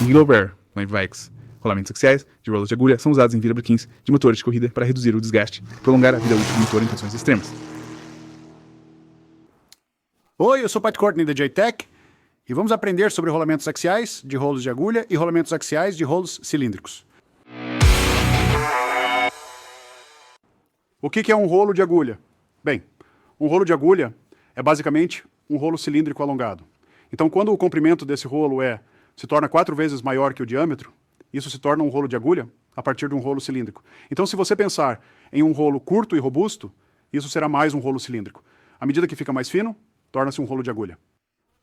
Englober, Line Bikes. Rolamentos axiais de rolos de agulha são usados em virabrequins de motores de corrida para reduzir o desgaste e prolongar a vida útil do motor em condições extremas. Oi, eu sou o Pat Courtney da JTech e vamos aprender sobre rolamentos axiais de rolos de agulha e rolamentos axiais de rolos cilíndricos. O que é um rolo de agulha? Bem, um rolo de agulha é basicamente um rolo cilíndrico alongado. Então, quando o comprimento desse rolo se torna 4 vezes maior que o diâmetro, isso se torna um rolo de agulha a partir de um rolo cilíndrico. Então, se você pensar em um rolo curto e robusto, isso será mais um rolo cilíndrico. À medida que fica mais fino, torna-se um rolo de agulha.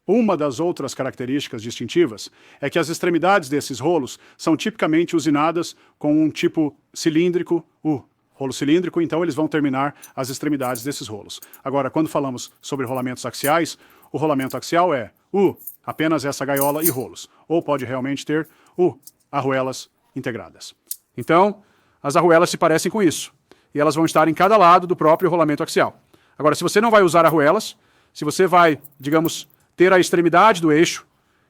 Uma das outras características distintivas é que as extremidades desses rolos são tipicamente usinadas com um tipo cilíndrico, o rolo cilíndrico, então eles vão terminar as extremidades desses rolos. Agora, quando falamos sobre rolamentos axiais, o rolamento axial é apenas essa gaiola e rolos, ou pode realmente ter arruelas integradas. Então, as arruelas se parecem com isso, e elas vão estar em cada lado do próprio rolamento axial. Agora, se você não vai usar arruelas, se você vai, digamos, ter a extremidade do eixo,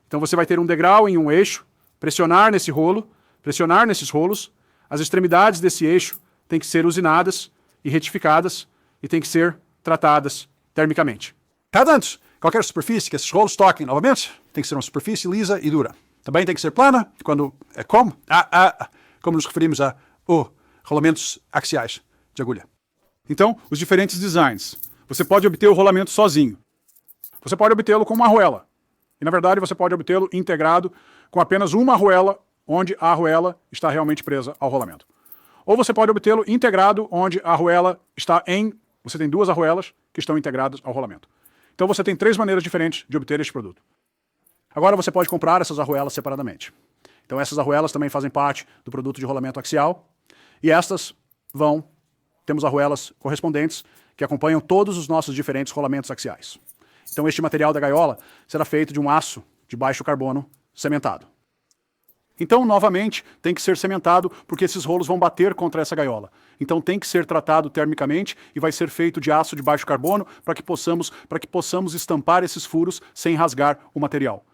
então você vai ter um degrau em um eixo, pressionar nesse rolo, pressionar nesses rolos, as extremidades desse eixo têm que ser usinadas e retificadas e têm que ser tratadas termicamente. Antes, qualquer superfície que esses rolos toquem novamente tem que ser uma superfície lisa e dura. Também tem que ser plana, quando é como nos referimos a rolamentos axiais de agulha. Então, os diferentes designs. Você pode obter o rolamento sozinho. Você pode obtê-lo com uma arruela. E, na verdade, você pode obtê-lo integrado com apenas uma arruela, onde a arruela está realmente presa ao rolamento. Ou você pode obtê-lo integrado, onde a arruela está Você tem 2 arruelas que estão integradas ao rolamento. Então, você tem 3 maneiras diferentes de obter este produto. Agora você pode comprar essas arruelas separadamente. Então essas arruelas também fazem parte do produto de rolamento axial. E temos arruelas correspondentes que acompanham todos os nossos diferentes rolamentos axiais. Então este material da gaiola será feito de um aço de baixo carbono cementado. Então, novamente, tem que ser cementado porque esses rolos vão bater contra essa gaiola. Então tem que ser tratado termicamente e vai ser feito de aço de baixo carbono para que possamos estampar esses furos sem rasgar o material.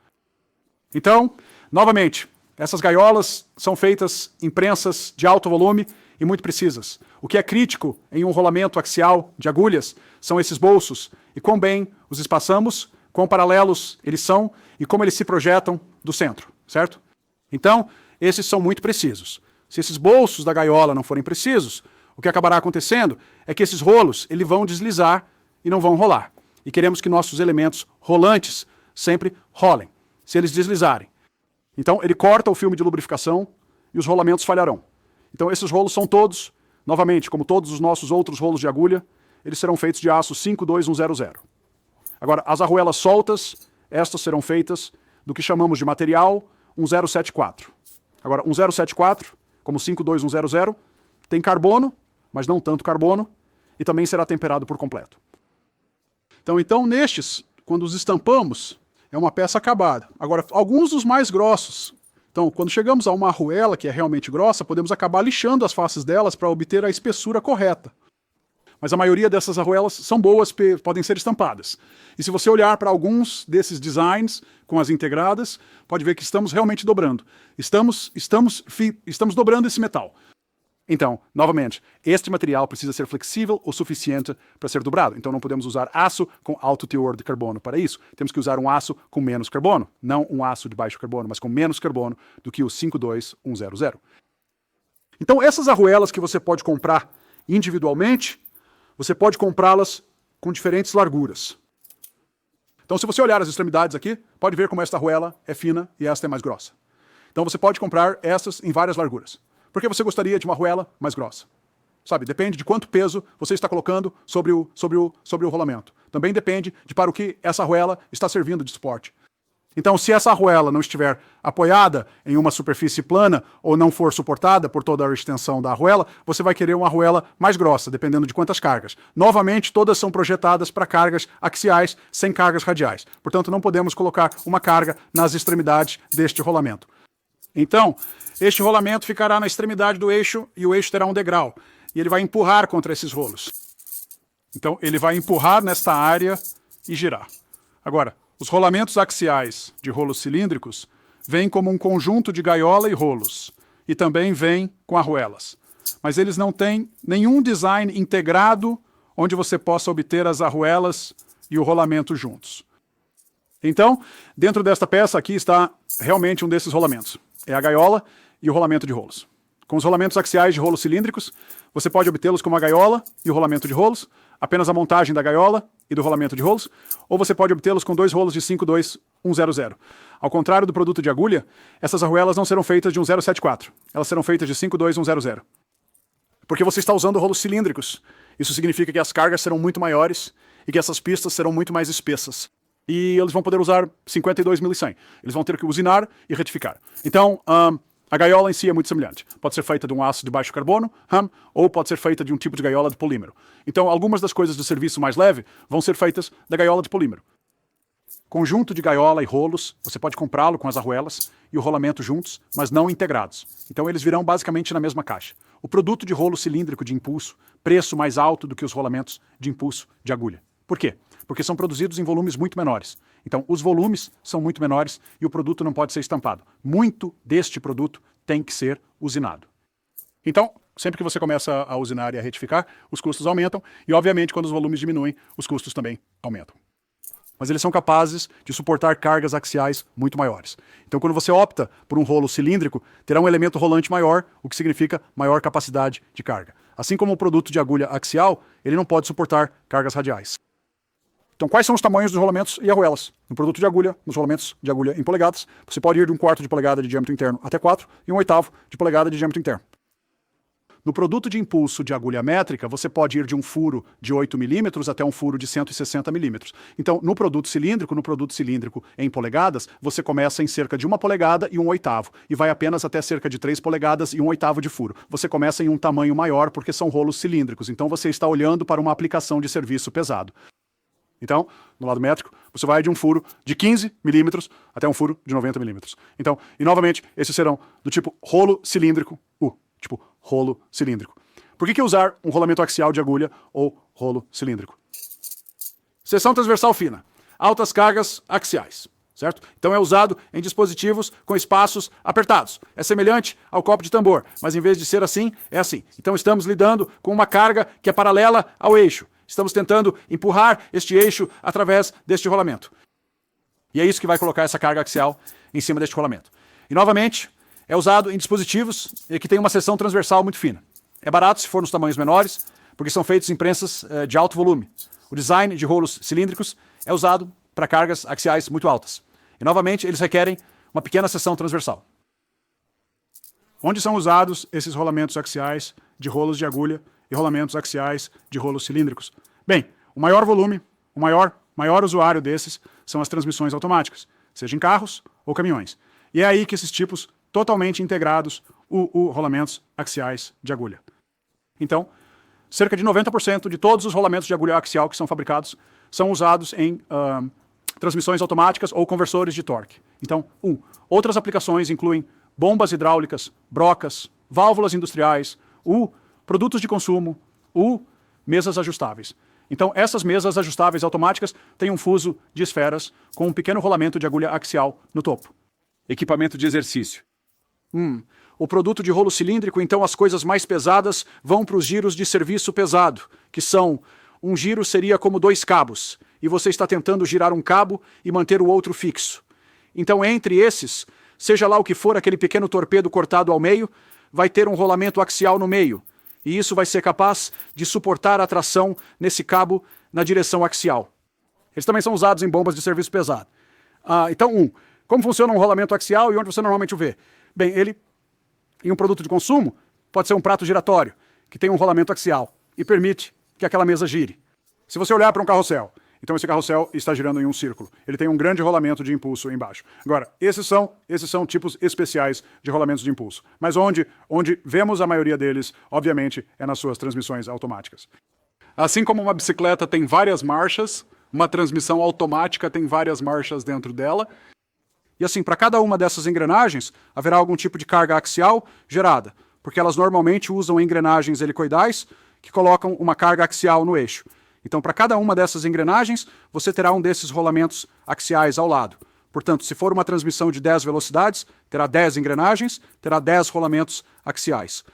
Então, novamente, essas gaiolas são feitas em prensas de alto volume e muito precisas. O que é crítico em um rolamento axial de agulhas são esses bolsos e quão bem os espaçamos, quão paralelos eles são e como eles se projetam do centro, certo? Então, esses são muito precisos. Se esses bolsos da gaiola não forem precisos, o que acabará acontecendo é que esses rolos vão deslizar e não vão rolar. E queremos que nossos elementos rolantes sempre rolem. Se eles deslizarem. Então, ele corta o filme de lubrificação e os rolamentos falharão. Então, esses rolos são todos, novamente, como todos os nossos outros rolos de agulha, eles serão feitos de aço 52100. Agora, as arruelas soltas, estas serão feitas do que chamamos de material 1074. Agora, 1074, como 52100, tem carbono, mas não tanto carbono, e também será temperado por completo. Então nestes, quando os estampamos, é uma peça acabada. Agora, alguns dos mais grossos. Então, quando chegamos a uma arruela que é realmente grossa, podemos acabar lixando as faces delas para obter a espessura correta. Mas a maioria dessas arruelas são boas, podem ser estampadas. E se você olhar para alguns desses designs com as integradas, pode ver que estamos realmente dobrando. Estamos dobrando esse metal. Então, novamente, este material precisa ser flexível o suficiente para ser dobrado. Então não podemos usar aço com alto teor de carbono para isso. Temos que usar um aço com menos carbono. Não um aço de baixo carbono, mas com menos carbono do que o 52100. Então essas arruelas que você pode comprar individualmente, você pode comprá-las com diferentes larguras. Então se você olhar as extremidades aqui, pode ver como esta arruela é fina e esta é mais grossa. Então você pode comprar essas em várias larguras. Por que você gostaria de uma arruela mais grossa? Sabe, depende de quanto peso você está colocando sobre o rolamento. Também depende de para o que essa arruela está servindo de suporte. Então, se essa arruela não estiver apoiada em uma superfície plana ou não for suportada por toda a extensão da arruela, você vai querer uma arruela mais grossa, dependendo de quantas cargas. Novamente, todas são projetadas para cargas axiais, sem cargas radiais. Portanto, não podemos colocar uma carga nas extremidades deste rolamento. Então, este rolamento ficará na extremidade do eixo e o eixo terá um degrau. E ele vai empurrar contra esses rolos. Então, ele vai empurrar nesta área e girar. Agora, os rolamentos axiais de rolos cilíndricos vem como um conjunto de gaiola e rolos, e também vem com arruelas. Mas eles não têm nenhum design integrado onde você possa obter as arruelas e o rolamento juntos. Então, dentro desta peça aqui está realmente um desses rolamentos. É a gaiola e o rolamento de rolos. Com os rolamentos axiais de rolos cilíndricos, você pode obtê-los como a gaiola e o rolamento de rolos, apenas a montagem da gaiola e do rolamento de rolos, ou você pode obtê-los com dois rolos de 52100. Ao contrário do produto de agulha, essas arruelas não serão feitas de 1074, elas serão feitas de 52100. Porque você está usando rolos cilíndricos. Isso significa que as cargas serão muito maiores e que essas pistas serão muito mais espessas. E eles vão poder usar 52.100. Eles vão ter que usinar e retificar. Então, a gaiola em si é muito semelhante. Pode ser feita de um aço de baixo carbono, ou pode ser feita de um tipo de gaiola de polímero. Então, algumas das coisas do serviço mais leve vão ser feitas da gaiola de polímero. Conjunto de gaiola e rolos, você pode comprá-lo com as arruelas e o rolamento juntos, mas não integrados. Então, eles virão basicamente na mesma caixa. O produto de rolo cilíndrico de impulso, preço mais alto do que os rolamentos de impulso de agulha. Por quê? Porque são produzidos em volumes muito menores. Então, os volumes são muito menores e o produto não pode ser estampado. Muito deste produto tem que ser usinado. Então, sempre que você começa a usinar e a retificar, os custos aumentam e, obviamente, quando os volumes diminuem, os custos também aumentam. Mas eles são capazes de suportar cargas axiais muito maiores. Então, quando você opta por um rolo cilíndrico, terá um elemento rolante maior, o que significa maior capacidade de carga. Assim como o produto de agulha axial, ele não pode suportar cargas radiais. Então, quais são os tamanhos dos rolamentos e arruelas? No produto de agulha, nos rolamentos de agulha em polegadas, você pode ir de 1/4 de polegada de diâmetro interno até 4 e 1/8 de polegada de diâmetro interno. No produto de impulso de agulha métrica, você pode ir de um furo de 8 milímetros até um furo de 160 milímetros. Então, no produto cilíndrico em polegadas, você começa em cerca de 1 polegada e 1/8, e vai apenas até cerca de 3 polegadas e 1/8 de furo. Você começa em um tamanho maior porque são rolos cilíndricos, então você está olhando para uma aplicação de serviço pesado. Então, no lado métrico, você vai de um furo de 15 milímetros até um furo de 90 milímetros. Então, e novamente, esses serão do tipo rolo cilíndrico U, tipo rolo cilíndrico. Por que usar um rolamento axial de agulha ou rolo cilíndrico? Seção transversal fina, altas cargas axiais, certo? Então é usado em dispositivos com espaços apertados. É semelhante ao copo de tambor, mas em vez de ser assim, é assim. Então estamos lidando com uma carga que é paralela ao eixo. Estamos tentando empurrar este eixo através deste rolamento. E é isso que vai colocar essa carga axial em cima deste rolamento. E novamente, é usado em dispositivos que têm uma seção transversal muito fina. É barato se for nos tamanhos menores, porque são feitos em prensas de alto volume. O design de rolos cilíndricos é usado para cargas axiais muito altas. E novamente, eles requerem uma pequena seção transversal. Onde são usados esses rolamentos axiais de rolos de agulha e rolamentos axiais de rolos cilíndricos? Bem, o maior volume, o maior usuário desses são as transmissões automáticas, seja em carros ou caminhões. E é aí que esses tipos totalmente integrados rolamentos axiais de agulha. Então, cerca de 90% de todos os rolamentos de agulha axial que são fabricados são usados em transmissões automáticas ou conversores de torque. Então, outras aplicações incluem bombas hidráulicas, brocas, válvulas industriais, produtos de consumo, mesas ajustáveis. Então, essas mesas ajustáveis automáticas têm um fuso de esferas com um pequeno rolamento de agulha axial no topo. Equipamento de exercício. O produto de rolo cilíndrico, então as coisas mais pesadas vão para os giros de serviço pesado, que são, um giro seria como 2 cabos, e você está tentando girar um cabo e manter o outro fixo. Então, entre esses, seja lá o que for aquele pequeno torpedo cortado ao meio, vai ter um rolamento axial no meio, e isso vai ser capaz de suportar a tração nesse cabo na direção axial. Eles também são usados em bombas de serviço pesado. Então, como funciona um rolamento axial e onde você normalmente o vê? Bem, ele, em um produto de consumo, pode ser um prato giratório, que tem um rolamento axial e permite que aquela mesa gire. Se você olhar para um carrossel, então esse carrossel está girando em um círculo. Ele tem um grande rolamento de impulso embaixo. Agora, esses são tipos especiais de rolamentos de impulso. Mas onde vemos a maioria deles, obviamente, é nas suas transmissões automáticas. Assim como uma bicicleta tem várias marchas, uma transmissão automática tem várias marchas dentro dela. E assim, para cada uma dessas engrenagens, haverá algum tipo de carga axial gerada, porque elas normalmente usam engrenagens helicoidais que colocam uma carga axial no eixo. Então, para cada uma dessas engrenagens, você terá um desses rolamentos axiais ao lado. Portanto, se for uma transmissão de 10 velocidades, terá 10 engrenagens, terá 10 rolamentos axiais.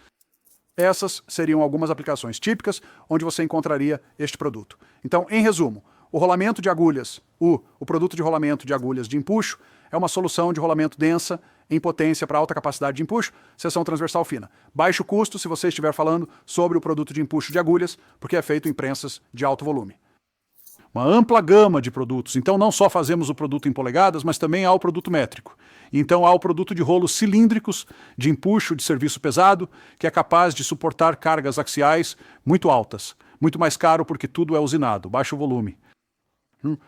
Essas seriam algumas aplicações típicas onde você encontraria este produto. Então, em resumo, o rolamento de agulhas, o produto de rolamento de agulhas de empuxo, é uma solução de rolamento densa em potência para alta capacidade de empuxo, seção transversal fina. Baixo custo se você estiver falando sobre o produto de empuxo de agulhas, porque é feito em prensas de alto volume. Uma ampla gama de produtos. Então não só fazemos o produto em polegadas, mas também há o produto métrico. Então há o produto de rolos cilíndricos, de empuxo, de serviço pesado, que é capaz de suportar cargas axiais muito altas. Muito mais caro porque tudo é usinado, baixo volume.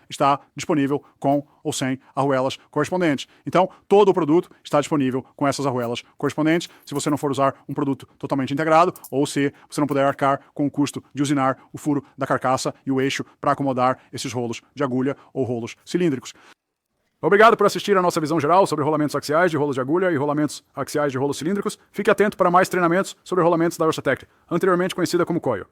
Está disponível com ou sem arruelas correspondentes. Então, todo o produto está disponível com essas arruelas correspondentes, se você não for usar um produto totalmente integrado, ou se você não puder arcar com o custo de usinar o furo da carcaça e o eixo para acomodar esses rolos de agulha ou rolos cilíndricos. Obrigado por assistir a nossa visão geral sobre rolamentos axiais de rolos de agulha e rolamentos axiais de rolos cilíndricos. Fique atento para mais treinamentos sobre rolamentos da Orsatec, anteriormente conhecida como COIL.